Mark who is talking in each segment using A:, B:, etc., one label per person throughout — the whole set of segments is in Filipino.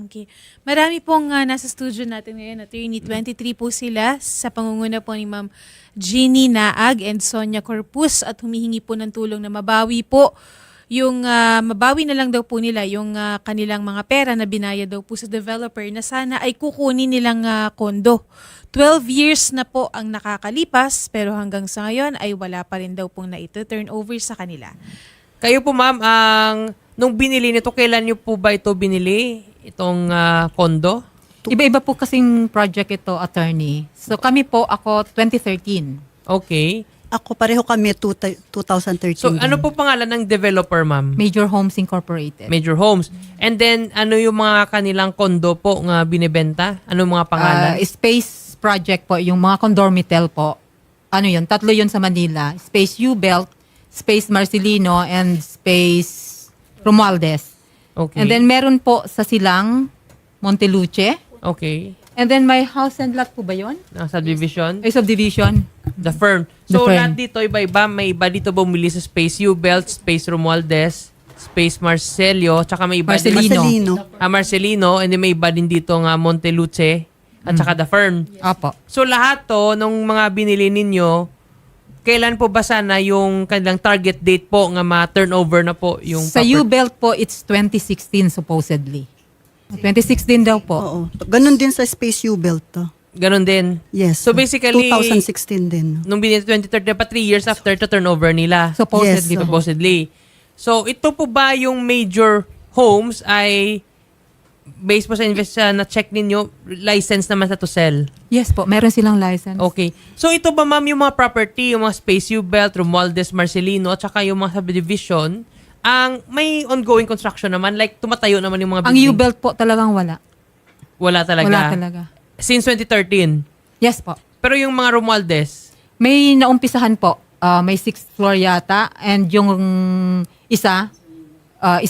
A: Okay. Marami pong nasa studio natin ngayon. Attorney, 23 po sila sa pangunguna po ni Ma'am Jeannie Naag and Sonia Corpus at humihingi po ng tulong na mabawi po yung mabawi na lang daw po nila yung kanilang mga pera na binayad daw po sa developer na sana ay kukunin nilang kondo. 12 years na po ang nakakalipas pero hanggang sa ngayon ay wala pa rin daw pong na-turn over sa kanila.
B: Kayo po ma'am, nung binili nito, kailan nyo po ba ito binili? Itong kondo?
C: Iba-iba po kasing project ito, attorney. So kami po, ako 2013.
B: Okay.
D: Ako pareho kami 2013.
B: So
D: din.
B: ano po pangalan ng developer ma'am?
C: Major Homes Incorporated.
B: Major Homes. And then ano yung mga kanilang kondo po nga binibenta? Ano mga pangalan?
C: Space project po, yung mga condomitel po. Ano yun? 3 yun sa Manila. Space U-Belt, Space Marcelino, and Space Romualdez.
B: Okay.
C: And then meron po sa Silang, Monteluce.
B: Okay.
C: And then may house and lot po ba yun?
B: Subdivision?
C: Ay, subdivision.
B: The firm.
C: The
B: So
C: firm.
B: lahat dito iba-iba. May iba dito bumili sa Space U-Belt, Space Romualdez, Space Marcelio, tsaka may iba din.
C: Marcelino.
B: Marcelino, and then may iba din dito nga Monteluce, at saka The Firm.
C: Apo.
B: So lahat to, nung mga binili ninyo, kailan po ba sana yung kanilang target date po nga ma-turnover na po yung
C: Sa
B: property?
C: U-Belt po, it's 2016 supposedly. 2016 daw po.
D: Oo. Ganun din sa Space U-Belt to.
B: Ganon din.
D: Yes.
B: So basically,
D: 2016 din.
B: nung binili 2013, dapat 3 years after to turnover nila.
C: Supposedly
D: Yes,
C: po.
B: Supposedly. So ito po ba yung major homes ay based po sa na check ninyo, license naman sa to sell?
C: Yes po, meron silang license.
B: Okay. So ito ba ma'am yung mga property, yung mga Space U-Belt, Romualdez, Marcelino, at saka yung mga subdivision, ang may ongoing construction naman, like tumatayo naman yung mga
C: Ang
B: building?
C: U-Belt po talagang wala.
B: Wala talaga?
C: Wala talaga.
B: Since 2013?
C: Yes po.
B: Pero yung mga Romualdez?
C: May naumpisahan po. May 6th floor yata. And yung isa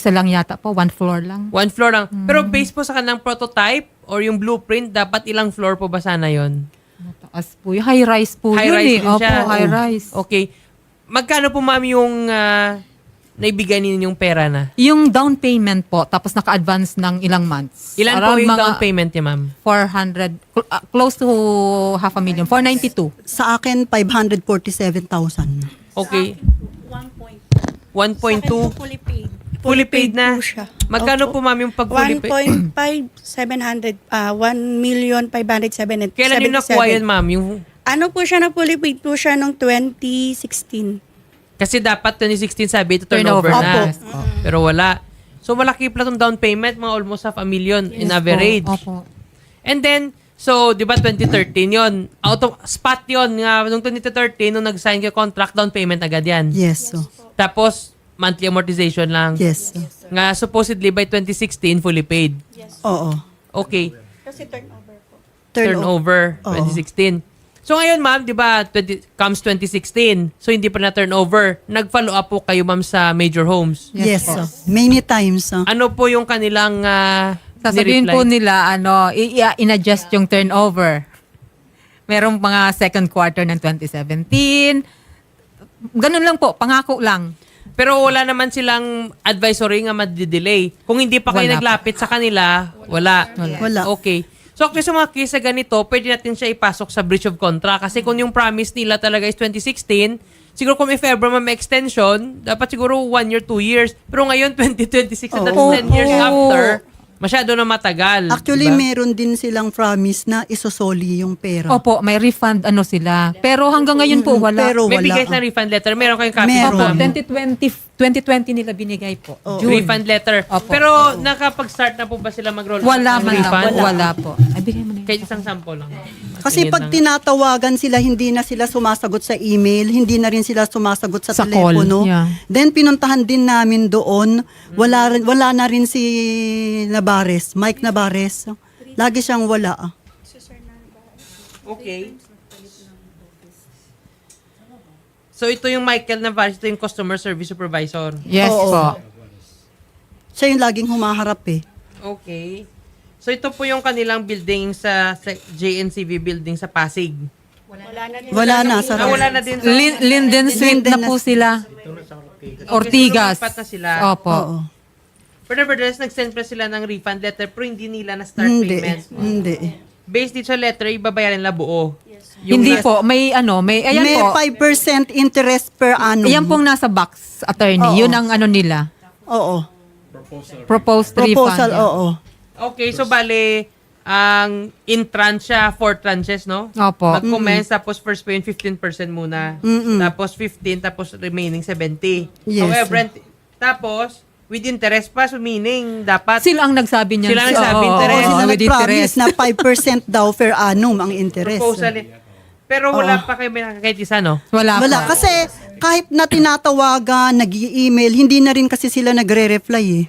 C: lang yata po. 1 floor lang.
B: 1 floor lang. Pero based po sa kanilang prototype or yung blueprint, dapat ilang floor po ba sana yon?
C: Mataas po. High-rise po
B: High
C: yun
B: rise
C: eh.
B: din
C: Opo,
B: siya.
C: high-rise.
B: Okay. Magkano po ma'am yung naibigay ninyong pera na?
C: Yung down payment po, tapos naka-advance ng ilang months.
B: Ilan po
C: Around
B: yung
C: mga
B: down payment niya ma'am?
C: 400, close to 500,000. 492.
D: Sa akin, 547,000.
B: Okay. 1.2.
E: Fully paid.
B: Fully paid na?
E: po siya.
B: Magkano po ma'am yung pag fully paid?
E: 1.5, 1,577,000.
B: Kailan yung nakuha yun ma'am? Yung,
E: Ano po siya na fully paid po siya noong 2016.
B: kasi dapat 2016 sabi ito turnover
C: Turnover.
B: na.
C: Opo.
B: Pero wala. So malaki pala itong down payment, mga almost $500,000 in
C: Yes po.
B: average.
C: Opo.
B: And then, so, di ba 2013 yon, spot yon nga, nung 2013, nung nag-sign kayo contract, down payment agad yan.
D: Yes. So.
B: Tapos, monthly amortization lang.
D: Yes. So.
B: Nga, supposedly by 2016, fully paid.
D: Oo.
B: Okay.
E: Kasi turnover po.
B: Turnover,
D: Oo.
B: 2016. So ngayon, ma'am, di ba, comes 2016. So hindi pa na turnover. Nag-follow up po kayo, ma'am, sa Major Homes.
D: Yes.
C: po.
D: So. Many times. So.
B: Ano po yung kanilang
C: Sasabihin
B: nireply?
C: po nila, in-adjust yung turnover. Merong mga second quarter ng 2017. Ganun lang po, pangako lang.
B: Pero wala naman silang advisory nga madi-delay. Kung hindi pa kayo
C: Wala
B: naglapit sa kanila, wala.
D: Wala.
B: Okay. So actually sa mga case na ganito, pwede natin siya ipasok sa breach of contract. Kasi kung yung promise nila talaga is 2016, siguro kung if ever may extension, dapat siguro 1 year, 2 years. Pero ngayon, 2026, and that's 10 years after, masyado na matagal.
D: Actually,
B: diba?
D: meron din silang promise na isosoli yung pera.
C: Opo, may refund sila. Pero hanggang ngayon po wala.
D: Pero
B: May
D: wala.
B: bigay na refund letter. Meron kayong copy
D: Meron.
C: Opo,
B: ma'am?
C: 2020 nila binigay po. June.
B: Refund letter.
C: Opo.
B: Pero nakapag-start na po ba sila mag-roll?
C: Wala
B: ng
C: man lang.
B: refund?
C: Wala po. Ay, bigay mo na yun.
B: Kahit isang sample lang.
D: Kasi
B: Tingin
D: pag
B: lang.
D: tinatawagan sila, hindi na sila sumasagot sa email, hindi na rin sila sumasagot sa,
C: Sa call,
D: telepono.
C: yeah.
D: Then pinuntahan din namin doon, wala na rin si Nabares, Mike Nabares. Lagi siyang wala.
B: Okay. So ito yung Michael Navarez, ito yung customer service supervisor.
C: Yes
D: Oo.
C: po.
D: Siya yung laging humaharap eh.
B: Okay. So ito po yung kanilang building sa JNCV building sa Pasig.
D: Wala na, sarap.
B: Wala na din.
C: Linden Suite
D: Linden
C: na po sila. Ortigas.
B: Lipat na sila.
C: Opo.
D: Oo.
B: But nevertheless, nag-send pa sila ng refund letter pero hindi nila na-start
D: Hindi.
B: payment.
D: Hindi.
B: Based dito sa letter, ibabayaran nila buo.
C: Hindi po, may ayan
D: May
C: po.
D: 5% interest per annum.
C: Ayan pong nasa box, attorney.
D: Oo.
C: Yun ang nila.
D: Oo.
C: Proposed
D: Proposal,
C: refund.
D: oo.
B: Okay, so bale, ang in tranche siya, 4 tranches, no?
C: Opo.
B: Mag-commence, tapos first pay 15% muna. Tapos 15, tapos remaining 70.
D: Yes.
B: However, tapos, with interest pa, so meaning, dapat,
C: Sila ang nagsabi niyan.
B: Sila ang nagsabi,
C: Oo,
B: interest.
D: Oo, sila
C: with
D: nag-promise
C: interest.
D: na 5% daw per annum ang interest.
B: proposal. Pero wala pa kayo may nakakaitisa, no?
C: Wala,
D: Wala.
C: po.
D: Kasi kahit na tinatawagan, nag-i-email, hindi na rin kasi sila nagre-reply eh.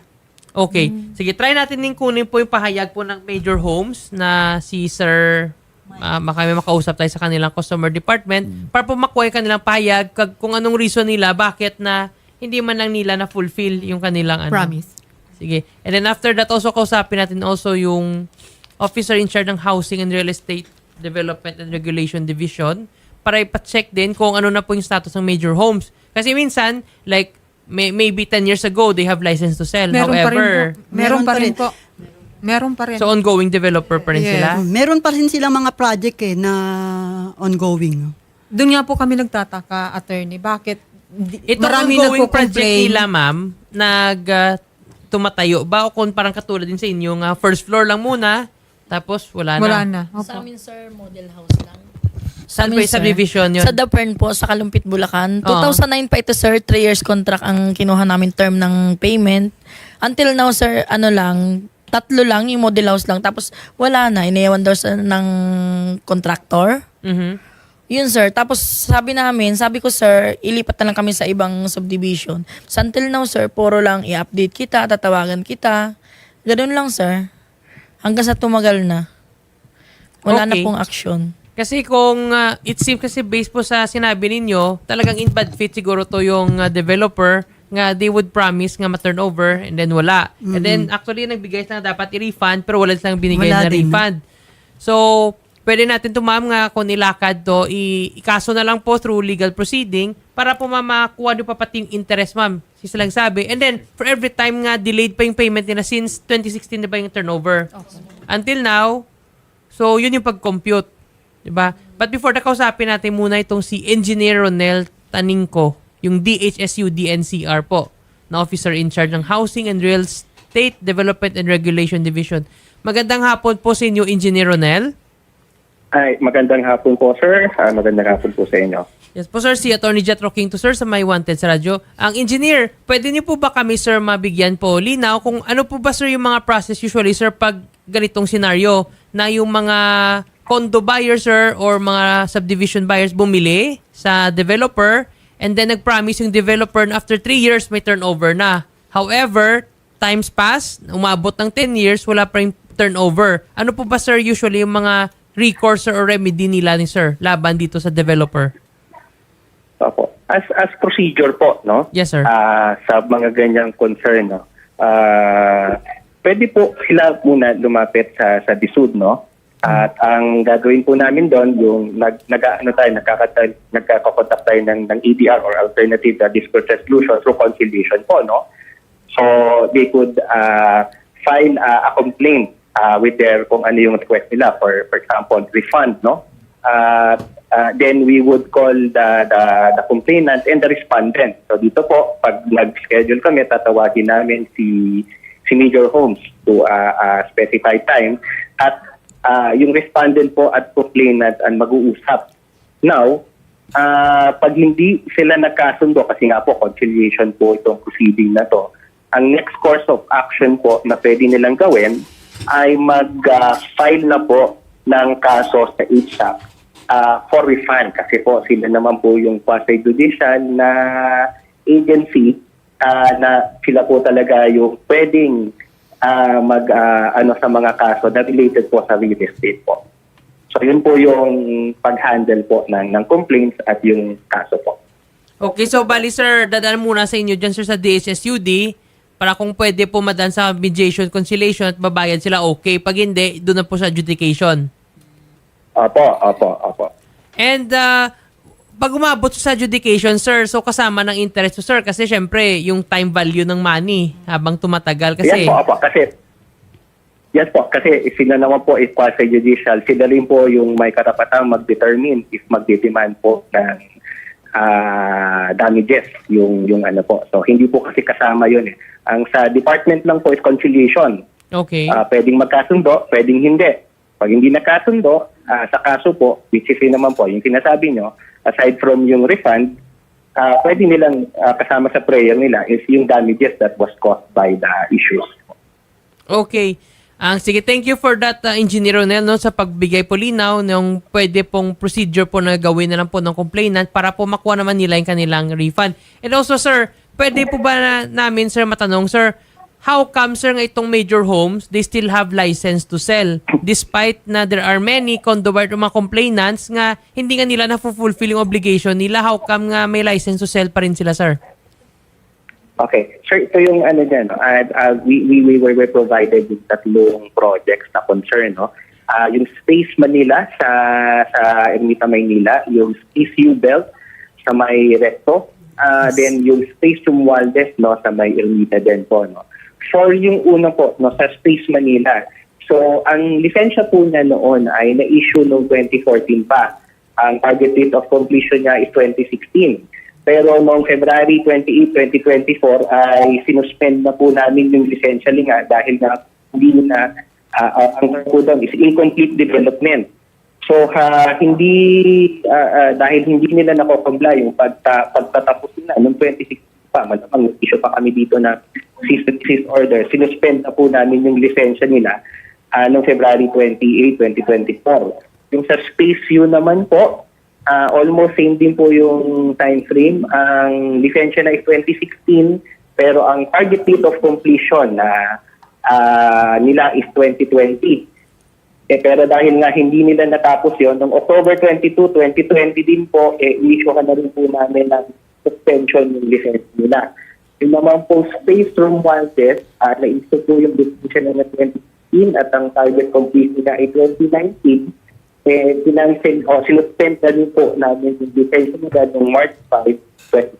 B: Okay. Sige, try natin din kunin po yung pahayag po ng Major Homes na si Sir kami makausap tayo sa kanilang customer department para po makuha yung kanilang pahayag kung anong reason nila bakit na hindi man lang nila na-fulfill yung kanilang
C: Promise.
B: Sige. And then after that, also kausapin natin also yung officer in charge ng Housing and Real Estate Development and Regulation Division para ipacheck din kung ano na po yung status ng Major Homes. Kasi minsan, like, maybe 10 years ago, they have license to sell.
C: Meron pa rin
B: However,
C: po. Meron pa rin po. Meron pa rin.
B: so ongoing developer pa rin
C: Yes.
B: sila.
D: Meron pa rin silang mga project na ongoing.
C: Doon nga po kami nagtataka, attorney. Bakit?
B: Ito
C: Marami
B: ongoing project
C: nagko-complain.
B: nila, ma'am, tumatayo ba o kung parang katulad din sa inyo, first floor lang muna, tapos wala na.
C: Wala na.
F: Sa
C: Opo.
F: amin, sir, model house lang.
B: Saan ba yung subdivision yun?
F: Sa The Fern po, sa Kalumpit, Bulacan.
B: Oo.
F: 2009 pa ito, sir. 3 years contract ang kinuha namin term ng payment. Until now, sir, 3 lang, yung model house lang. Tapos wala na, inayawan daw sa ng contractor.
B: Mhm.
F: Yun, sir. Tapos sabi ko, sir, ilipat na lang kami sa ibang subdivision. So, until now, sir, puro lang i-update kita, tatawagan kita. Ganun lang, sir. Hanggang sa tumagal na. Wala na
B: Okay.
F: pong action.
B: Kasi kung it seems kasi based po sa sinabi ninyo, talagang in bad faith siguro to yung developer nga they would promise nga ma-turnover and then wala. And then actually nagbigay na dapat i-refund pero wala silang binigay
D: Wala
B: na
D: din.
B: refund. So, pwede natin to ma'am nga kung nilakad to, ikaso na lang po through legal proceeding para po mamakuha nyo pa pati yung interest ma'am. Sisa lang sabi. And then, for every time nga delayed pa yung payment nila since 2016 na ba yung turnover. Until now, so yun yung pag-compute. Diba? But before nakausapin natin muna itong si Engineer Ronel Taningco, yung DHSU DNCR po, na officer in charge ng Housing and Real Estate Development and Regulation Division. Magandang hapon po sa inyo, Engineer Ronel.
G: Ay, magandang hapon po, sir. Magandang hapon po sa inyo.
B: Yes po, sir. Si Attorney Jet Rocking to, sir, sa My Wanted sa radyo. Ang engineer, pwede niyo po ba kami, sir, mabigyan po linaw kung ano po ba, sir, yung mga process usually, sir, pag ganitong scenario na yung mga condo buyers, sir, or mga subdivision buyers bumili sa developer and then nag-promise yung developer na after 3 years may turnover na. However, times pass, umabot ng 10 years, wala pa rin turnover. Ano po ba, sir, usually yung mga recourse or remedy nila ni sir laban dito sa developer?
G: Opo. As procedure po, no?
B: Yes, sir.
G: Sa mga ganyang concern, no? Pwede po sila muna lumapit sa DSUD, no? At ang gagawin po namin doon, yung nagkakakontak tayo ng EDR or Alternative Dispute Resolution through conciliation po, no? So, they could file a complaint with their, kung ano yung request nila, for example, refund, no? Then we would call the complainant and the respondent. So dito po, pag nag-schedule kami, tatawagin namin si Major Homes to a specified time at yung respondent po at complainant ang mag-uusap. Now, pag hindi sila nagkasundo, kasi nga po conciliation po itong proceeding na to, ang next course of action po na pwede nilang gawin ay mag-file na po ng kaso sa HSAC for refund. Kasi po sila naman po yung quasi-judicial na agency na sila po talaga yung pwedeng sa mga kaso na related po sa real estate po. So yun po yung pag-handle po ng complaints at yung kaso po.
B: Okay, so bali sir, dadaan muna sa inyo dyan sir sa DHSUD para kung pwede po madan sa mediation, conciliation at babayad sila okay. Pag hindi, doon na po sa adjudication.
G: Opo.
B: And pag umabot sa adjudication, sir, so kasama ng interest, sir, kasi syempre, yung time value ng money habang tumatagal. Kasi,
G: Yes po, opo. Kasi sila naman po is quasi-judicial. Sila rin po yung may karapatang mag-determine if magdidemand po ng damages yung ano po. So, hindi po kasi kasama yun eh. Ang sa department lang po is conciliation.
B: okay.
G: Pwedeng magkasundo, pwedeng hindi. Pag hindi nakasundo, sa kaso po, which is yun naman po, yung sinasabi nyo, aside from yung refund, pwede nilang kasama sa prayer nila is yung damages that was caused by the issues.
B: Okay. Sige, thank you for that, Engineer Ronel, no, sa pagbigay po linaw ng pwede pong procedure po na gawin na lang po ng complainant para po makuha naman nila yung kanilang refund. And also, sir, pwede po ba namin, sir, matanong, sir, how come, sir, nga itong major homes, they still have license to sell despite na there are many condo board mga complainants nga hindi nga nila na-fulfill yung obligation nila, how come nga may license to sell pa rin sila, sir?
G: Okay. Sir, ito yung ano dyan. No? We were provided with tatlong projects na concern. No? Yung Space Manila sa Ermita, Maynila, yung Space U-Belt sa may Recto, then yung Space Romualdez no, sa may Ermita din po. No? For yung una po, no, sa Space Manila, so ang lisensya po niya noon ay na-issue noong 2014 pa. Ang target date of completion niya is 2016. Pero noong February 28, 2024 ay sinuspend na po namin yung lisensya nga dahil nga hindi na ang term po doon is incomplete development. So dahil hindi nila nakocomply yung pagtatapos na noong 2016 pa, malamang issue pa kami dito na cease and desist order. Sinuspend na po namin yung lisensya nila noong February 28, 2024. Yung sa Space U naman po, almost same din po yung time frame. Ang lisensya na is 2016, pero ang target date of completion na nila is 2020. Pero dahil nga hindi nila natapos yon, noong October 22, 2020 din po, issue ka na rin po namin ng suspension yung lisensya nila. Yung naman po Space Romualdez, na-issue po yung lisensya na 2016 at ang target completion na ay 2019. Sinuspend na rin po namin yung lisensya nila noong March 5,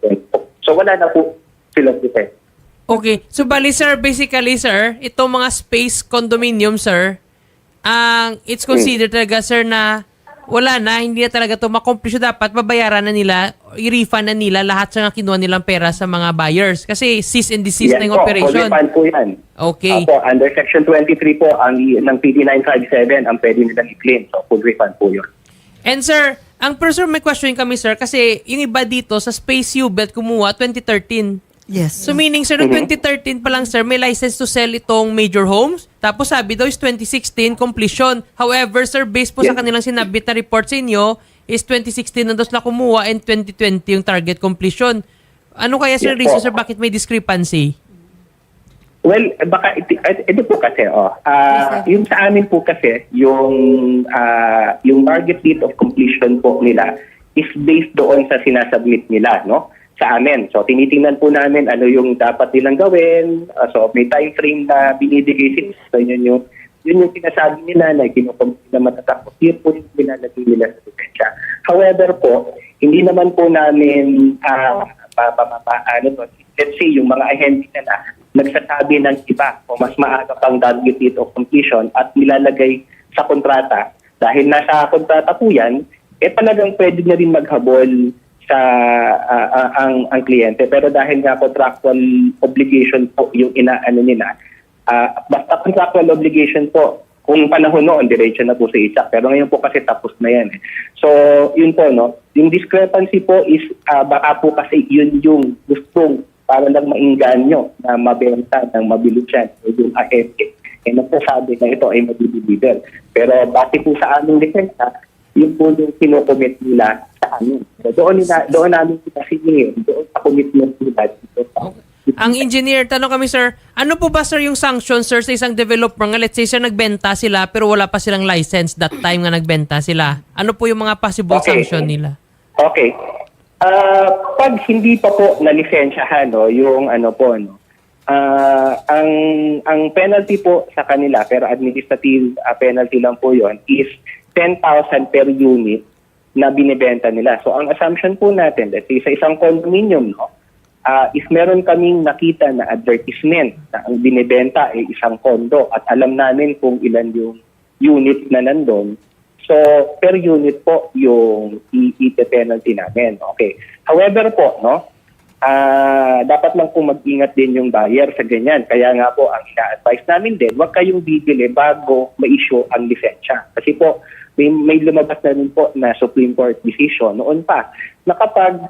G: 2020. So wala na po silang lisensya.
B: Okay. So, bali, sir, basically, sir, itong mga space condominium, sir, it's considered talaga, sir, na wala na, hindi na talaga ito makomplete. Dapat babayaran na nila, i-refund na nila lahat sa kinuha nilang pera sa mga buyers. Kasi cease and desist na yung operation.
G: Full refund po yan.
B: Okay.
G: Under Section 23 po ng PD 957 ang pwede nilang i-claim. So, full refund po yun.
B: And sir, sir, may question kami, sir, kasi yung iba dito sa Space U-Belt kumuha 2013.
D: Yes.
B: So meaning, sir, noong 2013 pa lang, sir, may license to sell itong major homes. Tapos sabi daw is 2016 completion. However, sir, based po sa kanilang sinabit na report sa inyo, is 2016 na daw sila kumuha and 2020 yung target completion. Ano kaya, sir,
G: Yes,
B: reason,
G: po.
B: sir, bakit may discrepancy?
G: Well, baka ito po kasi, yung sa amin po kasi, yung target date of completion po nila is based doon sa sinasubmit nila, no? Sa amin. So, tinitingnan po namin ano yung dapat nilang gawin. So, may time frame na binibigay sila. So, yun yung sinasabi nila na kinukumpit na matatapos. Yun po yung pinalagay nila sa lisensya. However po, hindi naman po namin let's say, yung mga ahente na nagsasabi ng iba o mas maaga pang target date of completion at nilalagay sa kontrata. Dahil nasa kontrata po yan, talagang pwede na rin maghabol sa ang kliyente, pero dahil nga contractual obligation po yung inaano nila, basta contractual obligation po kung panahon noon diretso na po sa ISAC, pero ngayon po kasi tapos na yan. So yun po, no, yung discrepancy po is baka po kasi yun yung gustong para lang mainganyo na mabenta ng mabilis yan yung ahente nagsasabi na ito ay mabibigil. Pero base po sa aming lisensya, yun po yung kinocommit nila sa amin. So, doon namin sinasingin, doon sa commitment nila.
B: Ang engineer, tanong kami, sir, ano po ba, sir, yung sanction, sir, sa isang developer nga, let's say, sir, nagbenta sila pero wala pa silang license that time nga nagbenta sila? Ano po yung mga possible sanction nila?
G: Okay. Pag hindi pa po na-lisensyahan, no, yung ano po, no, ang penalty po sa kanila, pero administrative penalty lang po yon is 10,000 per unit na binibenta nila. So ang assumption po natin, let's say sa isang condominium, no, if meron kaming nakita na advertisement na ang binibenta ay isang condo at alam namin kung ilan yung unit na nandun, so per unit po yung i-penalty namin. Okay. However po, no, dapat lang po mag-ingat din yung buyer sa ganyan. Kaya nga po, ang ina-advise namin din, huwag kayong bibili bago ma-issue ang lisensya. Kasi po, may lumabas na rin po na Supreme Court decision noon pa na kapag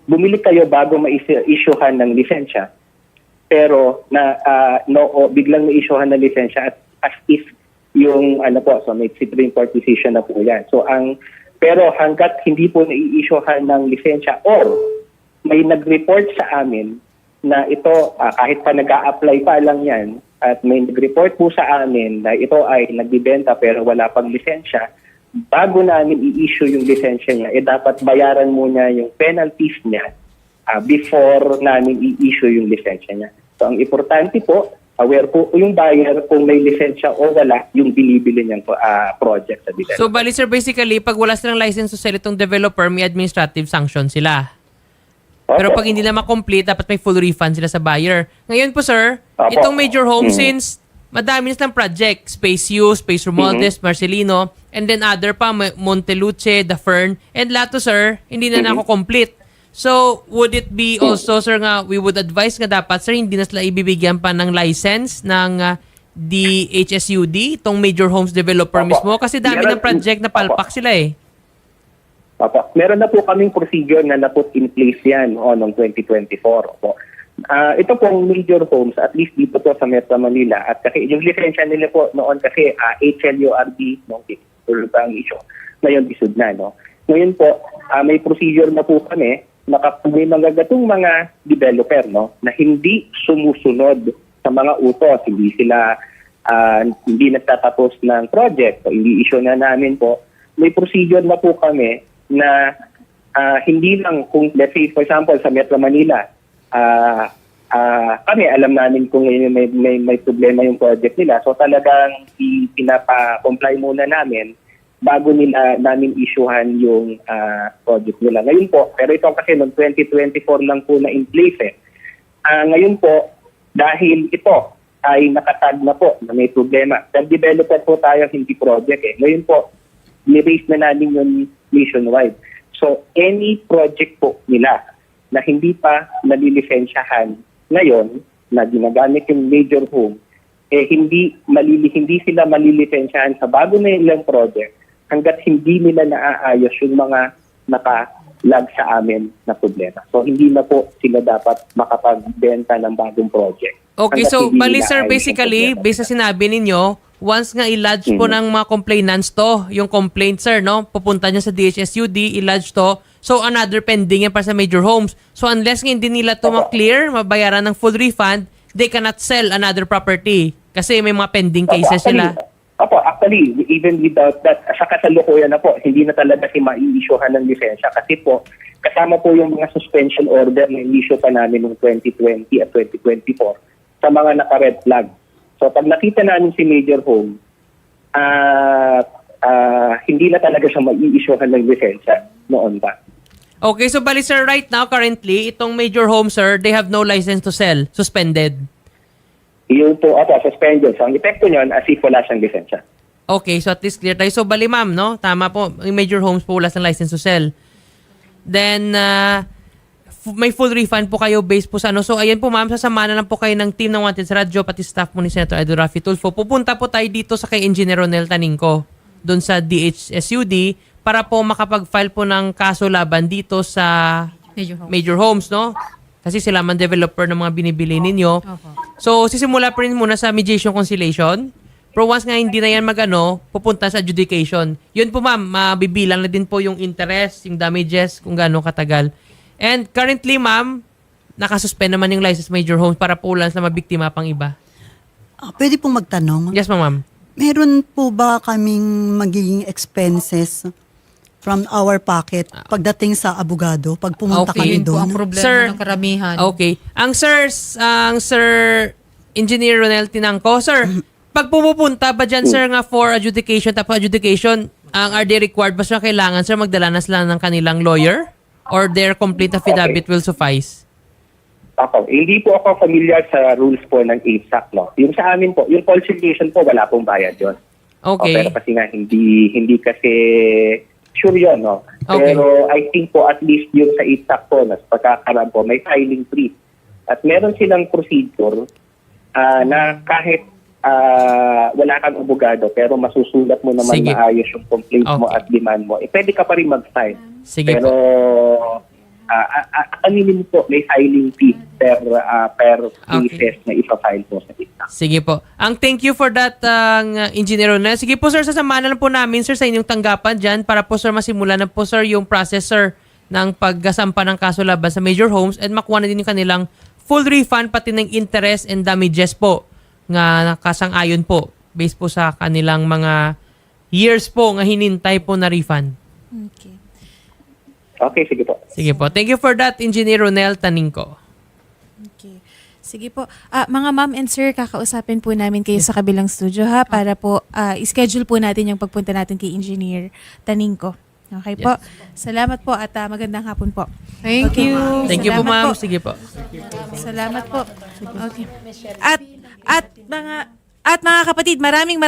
G: bumili kayo bago ma-issuehan ng lisensya, pero biglang ma-issuehan ng lisensya as if yung so may Supreme Court decision na po yan. Pero hanggat hindi po na-i-issuehan ng lisensya or may nag-report sa amin na ito, kahit pa nag-a-apply pa lang yan, at may nag-report po sa amin na ito ay nagbibenta pero wala pang lisensya, bago namin i-issue yung lisensya niya, dapat bayaran muna yung penalties niya before namin i-issue yung lisensya niya. So ang importante po, aware po yung buyer kung may lisensya o wala yung binibili niyang project sa developer.
B: So, bali sir, basically, pag wala silang license to sell itong developer, may administrative sanction sila. Pero pag hindi na ma-complete, dapat may full refund sila sa buyer. Ngayon po, sir,
G: Opo.
B: itong major home, since madami na silang project, Space U, Space Romualdez, Marcelino, and then other pa, Monteluce, The Fern, and lahat to, sir, hindi na nako-complete. So, would it be also, sir, nga, we would advise nga dapat, sir, hindi na sila ibibigyan pa ng license ng DHSUD, itong major homes developer mismo, kasi dami ng project na palpak sila eh.
G: Opo. Meron na po kaming procedure na na-put in place yan noong 2024. Opo. Ito pong major homes, at least dito po sa Metro Manila, at kasi yung lisensya nila po noon kasi HLURB, ang issue, ngayon isud na. No? Ngayon po, may procedure na po kami na kapag may mga gatong mga developer na hindi sumusunod sa mga utos, hindi sila hindi nagtatapos ng project, so hindi issue na namin po, may procedure na po kami na hindi lang kung, let's say, for example, sa Metro Manila, kami alam namin kung may problema yung project nila. So talagang pinapa-comply muna namin bago namin issuehan yung project nila. Ngayon po, pero ito kasi noong 2024 lang po na in place eh. Ngayon po, dahil ito ay nakatag na po na may problema. Developer po tayo, hindi project eh. Ngayon po, ni-raise na namin yung nationwide. So, any project po nila na hindi pa nalilisensyahan ngayon, na ginagamit yung major home, hindi sila malilisensyahan sa bago na ilang project hanggat hindi nila naaayos yung mga naka-lag sa amin na problema. So, hindi na po sila dapat makapagbenta ng bagong project.
B: Okay,
G: hanggat
B: so
G: hindi
B: bali
G: nila
B: sir,
G: ayos
B: basically,
G: yung problema.
B: based sa sinabi ninyo, once nga i-lodge po ng mga complainants to, yung complaint sir, pupunta niya sa DHSUD, i-lodge to, so another pending yan para sa major homes. So unless nga hindi nila to ma-clear, mabayaran ng full refund, they cannot sell another property kasi may mga pending cases sila.
G: Actually, even without that, sa kasalukuyan na po, hindi na talaga ma-i-issuehan ng lisensya kasi po, kasama po yung mga suspension order na i-issue pa namin noong 2020 at 2024 sa mga naka-red flag. So pag nakita namin si major home, hindi na talaga siya ma-i-issuehan ng lisensya noon pa.
B: Okay, so bali sir, right now, currently, itong major home sir, they have no license to sell, suspended.
G: Yung po, suspended. So ang epekto niyon, as if wala siyang lisensya.
B: Okay, so at least clear tayo. So bali ma'am, tama po, yung major homes po wala ng license to sell. Then, may full refund po kayo based po sa So ayan po ma'am, sasama na lang po kayo ng team ng Wanted sa radyo, pati staff po ni Senator Edo Raffy Tulfo. Pupunta po tayo dito sa kay Engineer Ronel Taningco, doon sa DHSUD, para po makapag-file po ng kaso laban dito sa major homes, Kasi sila man developer ng mga binibili ninyo. So sisimula pa rin muna sa mediation conciliation. Pero once nga hindi na yan pupunta sa adjudication. Yun po ma'am, mabibilang na din po yung interest, yung damages, kung gaano katagal. And currently, ma'am, nakasuspend naman yung license major homes para po lang sa mabiktima pang iba.
D: Pwede pong magtanong.
B: Yes, ma'am.
D: Meron po ba kaming magiging expenses from our pocket pagdating sa abogado, pag pumunta
B: Okay.
D: kami
C: Yun po ang
D: doon?
C: problema
B: Sir,
C: ng karamihan.
B: Okay. Ang Sir Engineer Ronel Tinangco, sir, pag pumupunta ba dyan, sir, nga for adjudication, tapos adjudication, Are they required ba sila kailangan, sir, magdala na sila ng kanilang lawyer? Or their complete affidavit will suffice?
G: Ako, hindi po ako familiar sa rules po ng ASAC, no? Yung sa amin po, yung conciliation po, wala pong bayad yun.
B: Okay.
G: Pero kasi nga, hindi kasi sure yun, no?
B: Okay.
G: Pero I think po, at least yung sa ASAC po, nas pagkakaroon po, may filing fee. At meron silang procedure na kahit wala kang abogado, pero masusulat mo naman
B: Sige.
G: maayos yung complaint mo
B: Okay.
G: at demand mo, pwede ka pa rin mag-file.
B: Sige
G: Pero aminin po, may filing fee per cases na ipa-file po sa ASAC.
B: Sige po. Thank you for that, Engineer Ronel. Sige po, sir, sasamahan na lang po namin, sir, sa inyong tanggapan dyan para po, sir, masimulan na po, sir, yung process, sir, ng paggasampa ng kaso laban sa Major Homes and makuha na din yung kanilang full refund pati ng interest and damages po nga nakasang-ayon po based po sa kanilang mga years po nga hinintay po na refund.
A: Okay.
G: Okay, sige po.
B: Sige po. Thank you for that, Engineer Ronel Taningco.
A: Okay. Sige po. Mga ma'am and sir, kakausapin po namin kayo sa kabilang studio ha para po i-schedule po natin yung pagpunta natin kay Engineer Taningco. Okay po. Salamat po at magandang hapon po.
C: Thank
A: Okay.
C: you.
B: Thank you po,
A: Salamat
B: ma'am.
A: po.
B: Sige po.
A: Salamat po. Okay. At mga kapatid, maraming